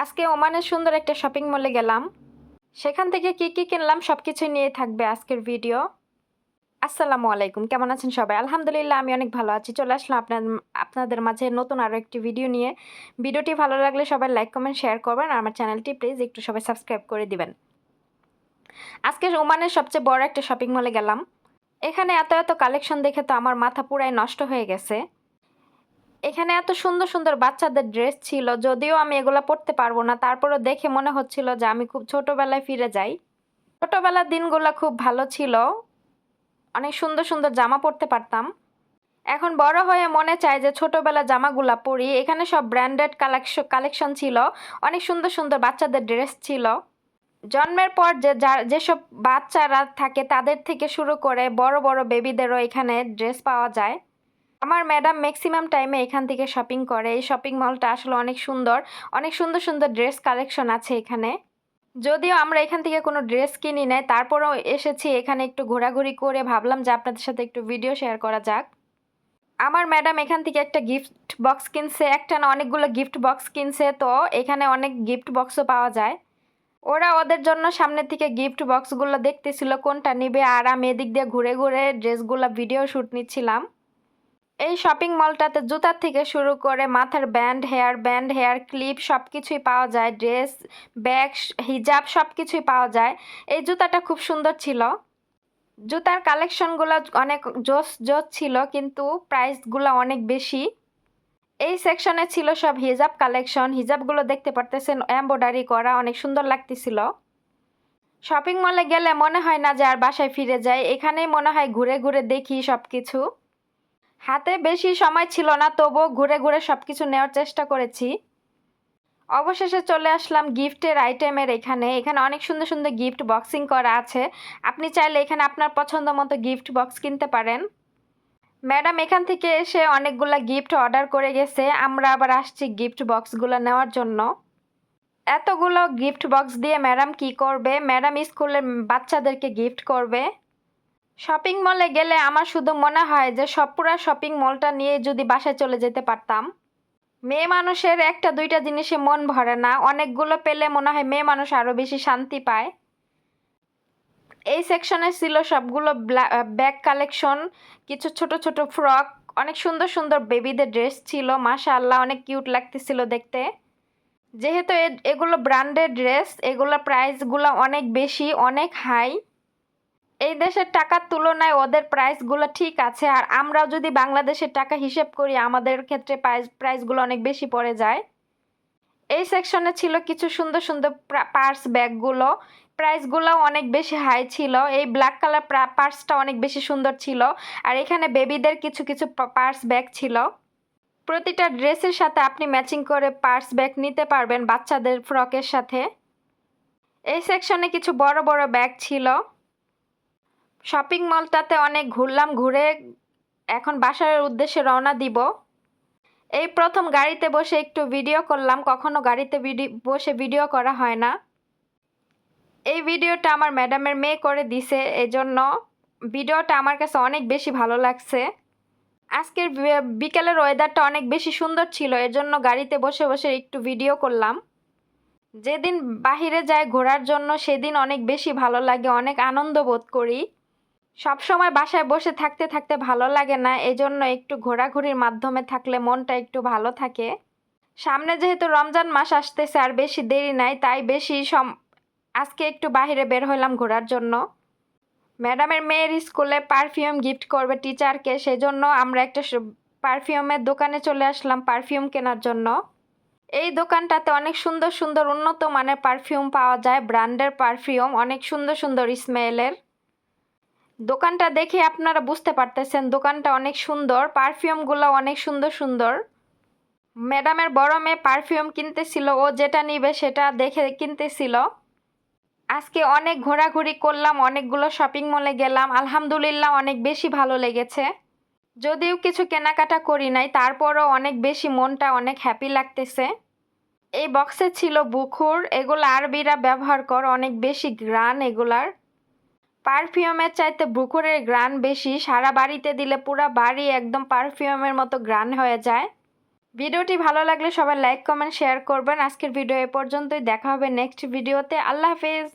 আজকে ওমানের সুন্দর একটা শপিং মলে গেলাম। সেখান থেকে কি কি কিনলাম সবকিছু নিয়ে থাকবে আজকের ভিডিও। আসসালামু আলাইকুম, কেমন আছেন সবাই? আলহামদুলিল্লাহ, আমি অনেক ভালো আছি। চলে আসলাম আপনাদের মাঝে নতুন আরও একটি ভিডিও নিয়ে। ভিডিওটি ভালো লাগলে সবাই লাইক কমেন্ট শেয়ার করবেন, আর আমার চ্যানেলটি প্লিজ একটু সবাই সাবস্ক্রাইব করে দিবেন। আজকে ওমানের সবচেয়ে বড় একটা শপিং মলে গেলাম। এখানে এত এত কালেকশন দেখে তো আমার মাথা পুরাই নষ্ট হয়ে গেছে। এখানে এত সুন্দর সুন্দর বাচ্চাদের ড্রেস ছিল, যদিও আমি এগুলো পরতে পারবো না, তারপরেও দেখে মনে হচ্ছিল যে আমি খুব ছোটবেলায় ফিরে যাই। ছোটবেলার দিনগুলো খুব ভালো ছিল, অনেক সুন্দর সুন্দর জামা পরতে পারতাম। এখন বড় হয়ে মনে চায় যে ছোটবেলার জামাগুলা পরি। এখানে সব ব্র্যান্ডেড কালেকশন ছিল, অনেক সুন্দর সুন্দর বাচ্চাদের ড্রেস ছিল। জন্মের পর যেসব বাচ্চারা থাকে তাদের থেকে শুরু করে বড় বড় বেবিদেরও এখানে ড্রেস পাওয়া যায়। আমার ম্যাডাম ম্যাক্সিমাম টাইমে এখান থেকে শপিং করে। এই শপিং মলটা আসলে অনেক সুন্দর, অনেক সুন্দর সুন্দর ড্রেস কালেকশন আছে এখানে। যদিও আমরা এখান থেকে কোনো ড্রেস কিনি নাই, তারপরেও এসেছি এখানে একটু ঘোরাঘুরি করে ভাবলাম যে আপনাদের সাথে একটু ভিডিও শেয়ার করা যাক। আমার ম্যাডাম এখান থেকে একটা গিফট বক্স কিনছে, একটা না অনেকগুলো গিফট বক্স কিনছে, তো এখানে অনেক গিফট বক্সও পাওয়া যায়। ওরা ওদের জন্য সামনে থেকে গিফট বক্সগুলো দেখতেছিল কোনটা নিবে, আর আমি এদিক দিয়ে ঘুরে ঘুরে ড্রেসগুলো ভিডিও শ্যুট নিচ্ছিলাম। এই শপিং মলটাতে জুতার থেকে শুরু করে মাথার ব্যান্ড, হেয়ার ক্লিপ সব কিছুই পাওয়া যায়। ড্রেস, ব্যাগ, হিজাব সব কিছুই পাওয়া যায়। এই জুতাটা খুব সুন্দর ছিল। জুতার কালেকশনগুলো অনেক জোস জোস ছিল, কিন্তু প্রাইসগুলো অনেক বেশি। এই সেকশনে ছিল সব হিজাব কালেকশন। হিজাবগুলো দেখতে পারতেছেন এমব্রয়ডারি করা, অনেক সুন্দর লাগতেছিল। শপিং মলে গেলে মনে হয় না যে আর বাসায় ফিরে যাই, এখানেই মনে হয় ঘুরে ঘুরে দেখি সব কিছু। হাতে বেশি সময় ছিল না, তবুও ঘুরে ঘুরে সব কিছু নেওয়ার চেষ্টা করেছি। অবশেষে চলে আসলাম গিফটের আইটেমের এখানে। এখানে অনেক সুন্দর সুন্দর গিফট বক্সিং করা আছে। আপনি চাইলে এখানে আপনার পছন্দ মতো গিফট বক্স কিনতে পারেন। ম্যাডাম এখান থেকে এসে অনেকগুলা গিফট অর্ডার করে গেছে, আমরা আবার আসছি গিফট বক্সগুলো নেওয়ার জন্য। এতগুলো গিফট বক্স দিয়ে ম্যাডাম কি করবে? ম্যাডাম স্কুলের বাচ্চাদেরকে গিফট করবে। শপিং মলে গেলে আমার শুধু মনে হয় যে পুরা শপিং মলটা নিয়ে যদি বাসায় চলে যেতে পারতাম। মেয়ে মানুষের একটা দুইটা জিনিসে মন ভরে না, অনেকগুলো পেলে মনে হয় মেয়ে মানুষ আরও বেশি শান্তি পায়। এই সেকশনে ছিল সবগুলো ব্যাগ কালেকশন, কিছু ছোট ছোট ফ্রক, অনেক সুন্দর সুন্দর বেবিদের ড্রেস ছিল। মাশাআল্লাহ, অনেক কিউট লাগতেছিল দেখতে। যেহেতু এগুলো ব্র্যান্ডেড ড্রেস, এগুলোর প্রাইসগুলো অনেক বেশি, অনেক হাই। এই দেশের টাকার তুলনায় ওদের প্রাইসগুলো ঠিক আছে, আর আমরাও যদি বাংলাদেশের টাকা হিসেব করি আমাদের ক্ষেত্রে প্রাইসগুলো অনেক বেশি পড়ে যায়। এই সেকশনে ছিল কিছু সুন্দর সুন্দর পার্স ব্যাগগুলো, প্রাইসগুলো অনেক বেশি হাই ছিল। এই ব্ল্যাক কালার পার্সটা অনেক বেশি সুন্দর ছিল। আর এখানে বেবিদের কিছু কিছু পার্স ব্যাগ ছিল। প্রতিটা ড্রেসের সাথে আপনি ম্যাচিং করে পার্স ব্যাগ নিতে পারবেন বাচ্চাদের ফ্রকের সাথে। এই সেকশনে কিছু বড় বড় ব্যাগ ছিল। শপিং মলটাতে অনেক ঘুরলাম, ঘুরে এখন বাসার উদ্দেশ্যে রওনা দিব। এই প্রথম গাড়িতে বসে একটু ভিডিও করলাম, কখনো গাড়িতে বসে ভিডিও করা হয় না। এই ভিডিওটা আমার ম্যাডামের মেয়ে করে দিছে, এজন্য ভিডিওটা আমার কাছে অনেক বেশি ভালো লাগছে। আজকের বিকেলের ওয়েদারটা অনেক বেশি সুন্দর ছিল, এজন্য গাড়িতে বসে বসে একটু ভিডিও করলাম। যেদিন বাহিরে যাই ঘোরার জন্য সেদিন অনেক বেশি ভালো লাগে, অনেক আনন্দ বোধ করি। সব সময় বাসায় বসে থাকতে থাকতে ভালো লাগে না, এজন্য একটু ঘোরাঘুরির মাধ্যমে থাকলে মনটা একটু ভালো থাকে। সামনে যেহেতু রমজান মাস আসতেছে, আর বেশি দেরি নাই, তাই আজকে একটু বাইরে বের হলাম ঘোরার জন্য। ম্যাডামের মেয়ের স্কুলে পারফিউম গিফট করবে টিচারকে, সেজন্য আমরা একটা পারফিউমের দোকানে চলে আসলাম পারফিউম কেনার জন্য। এই দোকানটাতে অনেক সুন্দর সুন্দর উন্নত মানের পারফিউম পাওয়া যায়, ব্র্যান্ডের পারফিউম, অনেক সুন্দর সুন্দর স্মেলের। দোকানটা দেখে আপনারা বুঝতে পারতেছেন দোকানটা অনেক সুন্দর, পারফিউমগুলো অনেক সুন্দর সুন্দর। ম্যাডামের বড় মেয়ে পারফিউম কিনতেছিল, ও যেটা নিবে সেটা দেখে কিনতেছিল। আজকে অনেক ঘোরাঘুরি করলাম, অনেকগুলো শপিং মলে গেলাম, আলহামদুলিল্লাহ অনেক বেশি ভালো লেগেছে। যদিও কিছু কেনাকাটা করি নাই, তারপরও অনেক বেশি মনটা অনেক হ্যাপি লাগতেছে। এই বক্সে ছিল বুখুর, এগুলো আরবিরা ব্যবহার করে, অনেক বেশি ঘ্রাণ এগুলার। পারফিউমের চাইতে বুখুরের ঘ্রাণ বেশি, সারা বাড়িতে দিলে পুরা বাড়ি একদম পারফিউমের মতো ঘ্রাণ হয়ে যায়। ভিডিওটি ভালো লাগলে সবাই লাইক কমেন্ট শেয়ার করবেন। আজকের ভিডিও এ পর্যন্তই, দেখা হবে নেক্সট ভিডিওতে। আল্লাহ হাফেজ।